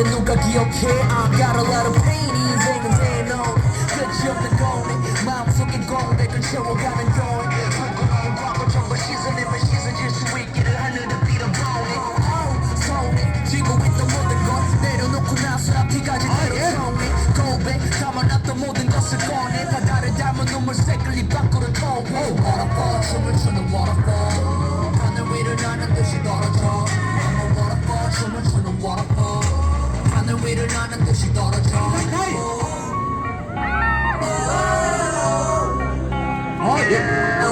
근데 누가 기억해 I got a lot of pain 인생은 내놓은 끝이 없는 거네 마음속에 공백을 채워가는 거네 부끄러운 과거 전부 씻어내면 씻어질 수 있기를 하늘을 빌어보네 손에 쥐고 있던 모든 것 내려놓고 나서 앞뒤까지 내려놓네 고백 담아놨던 모든 것을 꺼내 바다를 닮은 눈물색을 입 밖으로 토해 Waterfall 춤을 추는 waterfall 하늘 위를 나는 듯이 떨어져 I'm a waterfall 춤을 추는 waterfall 하늘 위를 나는 듯이 떨어져 예.